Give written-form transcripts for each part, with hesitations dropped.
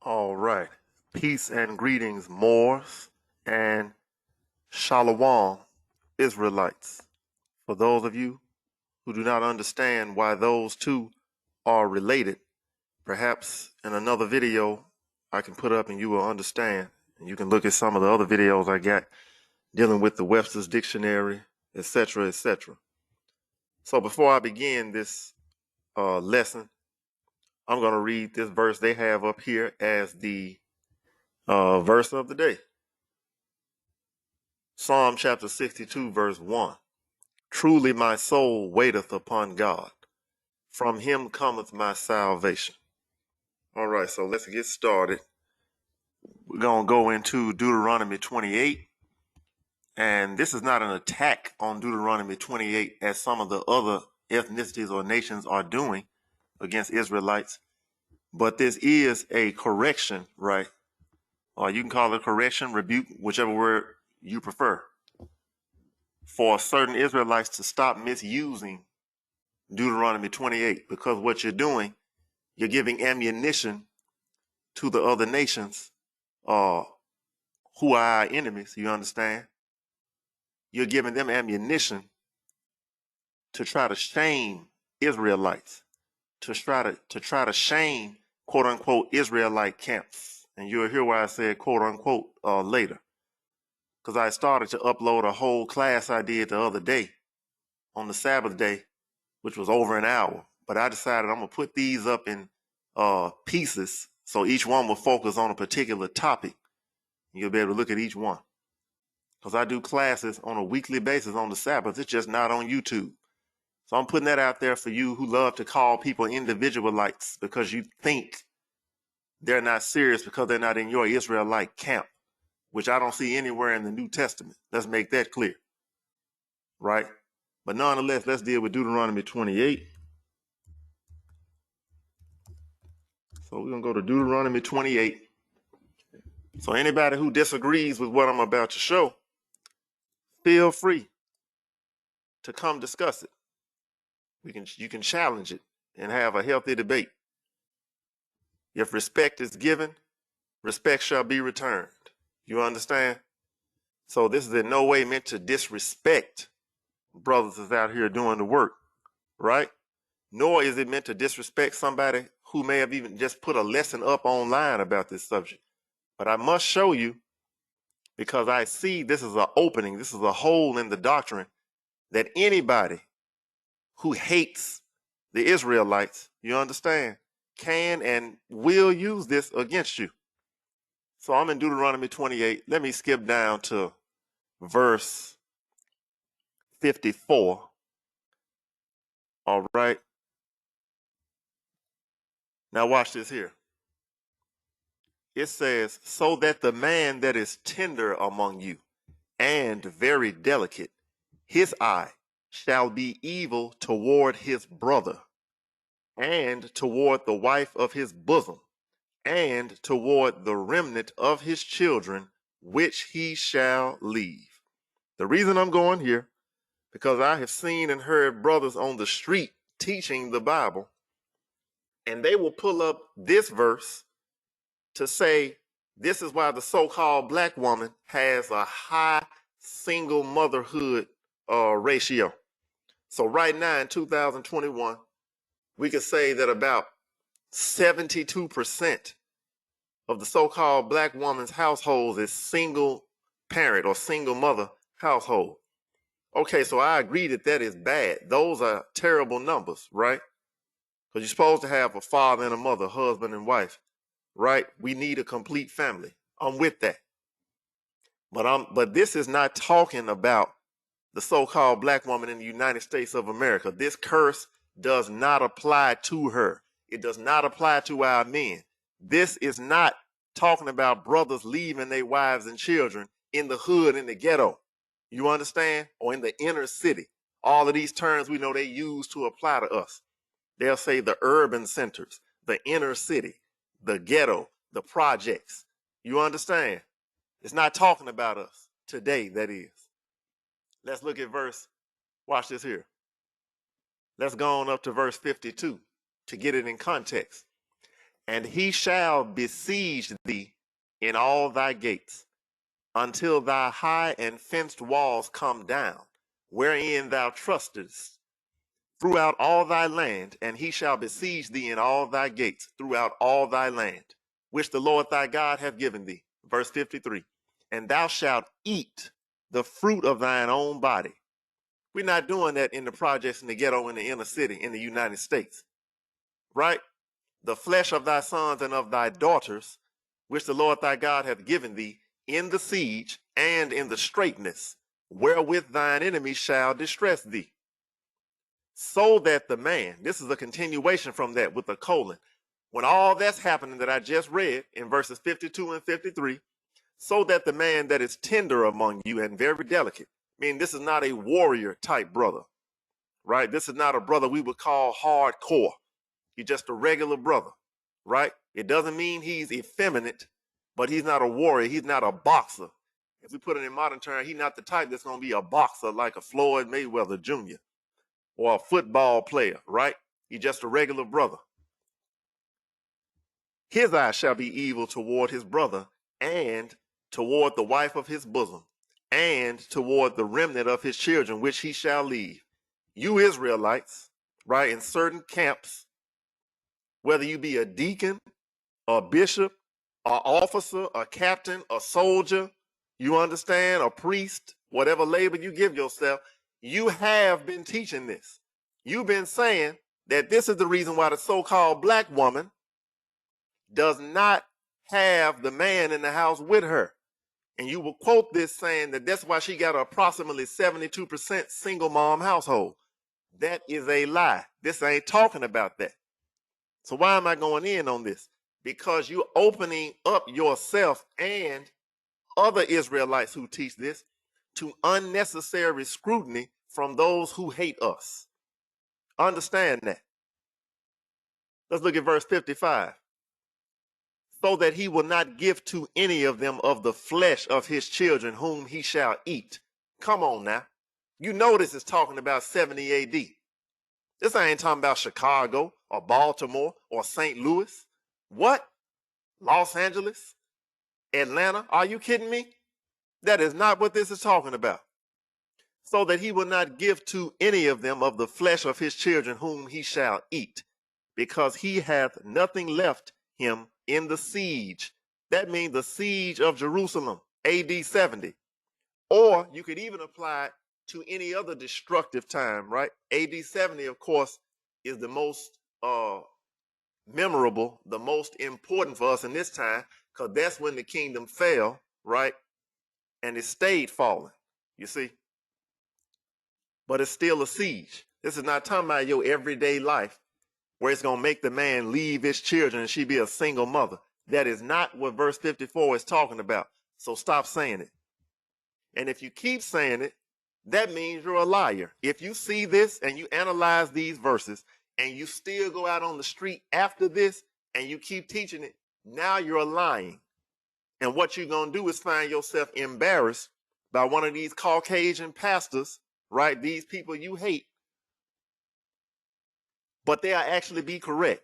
All right. Peace and greetings, Moors and Shalom, Israelites. For those of you who do not understand why those two are related, perhaps in another video I can put up and you will understand. And you can look at some of the other videos I got dealing with the Webster's Dictionary, etc., etc. So before I begin this lesson, I'm going to read this verse they have up here as the verse of the day. Psalm chapter 62, verse 1. Truly my soul waiteth upon God. From him cometh my salvation. All right, so let's get started. We're going to go into Deuteronomy 28. And this is not an attack on Deuteronomy 28 as some of the other ethnicities or nations are doing against Israelites. But this is a correction, right? Or you can call it correction, rebuke, whichever word you prefer, for certain Israelites to stop misusing Deuteronomy 28, because what you're doing, you're giving ammunition to the other nations who are our enemies, you understand? You're giving them ammunition to try to shame Israelites, to try to shame quote unquote Israelite camps. And you'll hear why I said quote unquote later. Because I started to upload a whole class I did the other day on the Sabbath day, which was over an hour. But I decided I'm going to put these up in pieces so each one will focus on a particular topic. You'll be able to look at each one. Because I do classes on a weekly basis on the Sabbath. It's just not on YouTube. So I'm putting that out there for you who love to call people individualites because you think they're not serious because they're not in your Israelite camp, which I don't see anywhere in the New Testament. Let's make that clear, right? But nonetheless, let's deal with Deuteronomy 28. So we're going to go to Deuteronomy 28. So anybody who disagrees with what I'm about to show, feel free to come discuss it. You can challenge it and have a healthy debate. If respect is given, respect shall be returned. You understand? So this is in no way meant to disrespect brothers that's out here doing the work, right? Nor is it meant to disrespect somebody who may have even just put a lesson up online about this subject. But I must show you, because I see this is an opening, this is a hole in the doctrine, that anybody who hates the Israelites, you understand, can and will use this against you. So I'm in Deuteronomy 28. Let me skip down to verse 54. All right. Now watch this here. It says, so that the man that is tender among you and very delicate, his eye shall be evil toward his brother, and toward the wife of his bosom, and toward the remnant of his children, which he shall leave. The reason I'm going here, because I have seen and heard brothers on the street teaching the Bible, and they will pull up this verse to say this is why the so-called black woman has a high single motherhood ratio. So right now in 2021, we could say that about 72% of the so-called black woman's households is single parent or single mother household. Okay, so I agree that that is bad. Those are terrible numbers, right? Because you're supposed to have a father and a mother, husband and wife, right? We need a complete family. I'm with that. But this is not talking about the so-called black woman in the United States of America. This curse does not apply to her. It does not apply to our men. This is not talking about brothers leaving their wives and children in the hood, in the ghetto. You understand? Or in the inner city. All of these terms we know they use to apply to us. They'll say the urban centers, the inner city, the ghetto, the projects. You understand? It's not talking about us today, that is. Let's look at watch this here. Let's go on up to verse 52 to get it in context. And he shall besiege thee in all thy gates, until thy high and fenced walls come down, wherein thou trustest, throughout all thy land. And he shall besiege thee in all thy gates, throughout all thy land, which the Lord thy God hath given thee. Verse 53. And thou shalt eat the fruit of thine own body. We're not doing that in the projects in the ghetto in the inner city in the United States, right? The flesh of thy sons and of thy daughters, which the Lord thy God hath given thee, in the siege and in the straitness, wherewith thine enemies shall distress thee. So that the man, this is a continuation from that with a colon. When all that's happening that I just read in verses 52 and 53, so that the man that is tender among you and very delicate, meaning this is not a warrior type brother, right? This is not a brother we would call hardcore. He's just a regular brother, right? It doesn't mean he's effeminate, but he's not a warrior. He's not a boxer. If we put it in modern terms, he's not the type that's going to be a boxer like a Floyd Mayweather Jr. or a football player, right? He's just a regular brother. His eye shall be evil toward his brother, and toward the wife of his bosom, and toward the remnant of his children, which he shall leave. You Israelites, right, in certain camps, whether you be a deacon, a bishop, an officer, a captain, a soldier, you understand, a priest, whatever label you give yourself, you have been teaching this. You've been saying that this is the reason why the so-called black woman does not have the man in the house with her. And you will quote this saying that that's why she got an approximately 72% single mom household. That is a lie. This ain't talking about that. So why am I going in on this? Because you're opening up yourself and other Israelites who teach this to unnecessary scrutiny from those who hate us. Understand that. Let's look at verse 55. So that he will not give to any of them of the flesh of his children whom he shall eat. Come on now. You know this is talking about 70 AD. This ain't talking about Chicago or Baltimore or St. Louis. What? Los Angeles? Atlanta? Are you kidding me? That is not what this is talking about. So that he will not give to any of them of the flesh of his children whom he shall eat, because he hath nothing left him in the siege. That means the siege of Jerusalem, AD 70. Or you could even apply it to any other destructive time, right? AD 70, of course, is the most memorable, the most important for us in this time, because that's when the kingdom fell, right? And it stayed falling, you see? But it's still a siege. This is not talking about your everyday life where it's going to make the man leave his children and she be a single mother. That is not what verse 54 is talking about. So stop saying it. And if you keep saying it, that means you're a liar. If you see this and you analyze these verses and you still go out on the street after this and you keep teaching it, now you're lying. And what you're going to do is find yourself embarrassed by one of these Caucasian pastors, right? These people you hate, but they'll actually be correct.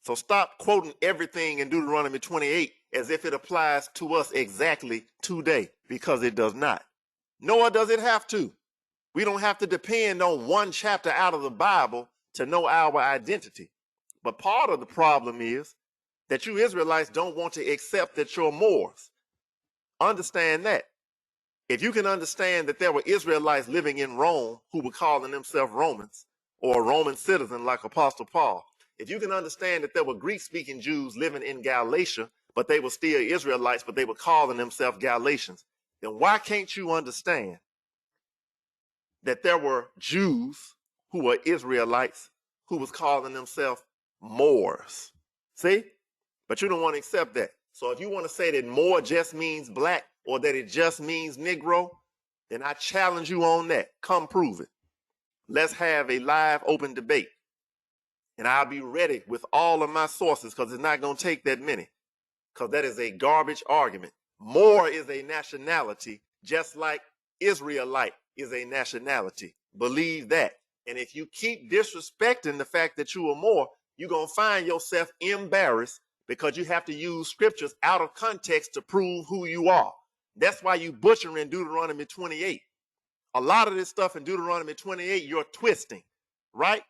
So stop quoting everything in Deuteronomy 28 as if it applies to us exactly today, because it does not. Nor does it have to. We don't have to depend on one chapter out of the Bible to know our identity. But part of the problem is that you Israelites don't want to accept that you're Moors. Understand that. If you can understand that there were Israelites living in Rome who were calling themselves Romans, or a Roman citizen like Apostle Paul, if you can understand that there were Greek-speaking Jews living in Galatia, but they were still Israelites, but they were calling themselves Galatians, then why can't you understand that there were Jews who were Israelites who was calling themselves Moors? See? But you don't want to accept that. So if you want to say that Moor just means black or that it just means Negro, then I challenge you on that. Come prove it. Let's have a live, open debate. And I'll be ready with all of my sources, because it's not going to take that many, because that is a garbage argument. Moor is a nationality, just like Israelite is a nationality. Believe that. And if you keep disrespecting the fact that you are Moor, you're going to find yourself embarrassed because you have to use scriptures out of context to prove who you are. That's why you butchering Deuteronomy 28. A lot of this stuff in Deuteronomy 28, you're twisting, right?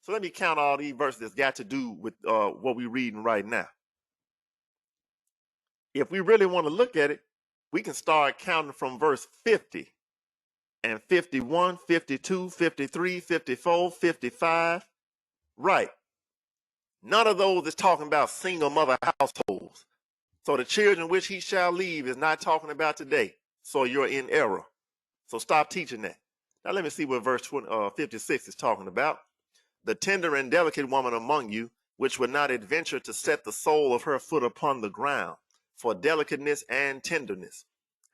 So let me count all these verses that's got to do with what we're reading right now. If we really want to look at it, we can start counting from verse 50 and 51, 52, 53, 54, 55. Right. None of those is talking about single mother households. So the children which he shall leave is not talking about today. So you're in error. So stop teaching that. Now let me see what verse 56 is talking about. The tender and delicate woman among you, which would not adventure to set the sole of her foot upon the ground, for delicateness and tenderness.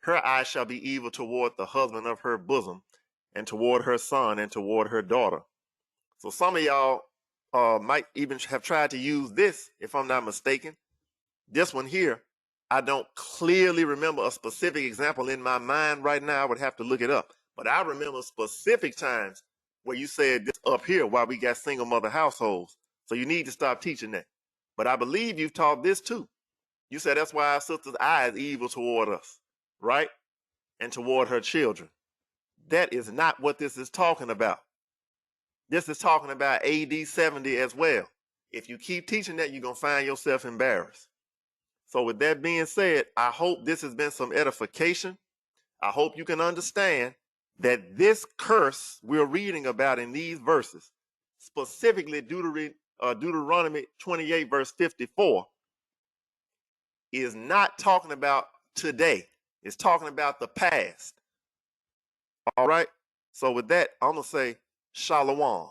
Her eye shall be evil toward the husband of her bosom, and toward her son, and toward her daughter. So some of y'all might even have tried to use this, if I'm not mistaken. This one here, I don't clearly remember a specific example in my mind right now. I would have to look it up. But I remember specific times where you said this up here while we got single mother households. So you need to stop teaching that. But I believe you've taught this too. You said that's why our sister's eye is evil toward us, right? And toward her children. That is not what this is talking about. This is talking about AD 70 as well. If you keep teaching that, you're going to find yourself embarrassed. So with that being said, I hope this has been some edification. I hope you can understand that this curse we're reading about in these verses, specifically Deuteronomy 28 verse 54, is not talking about today. It's talking about the past. All right? So with that, I'm going to say shalom.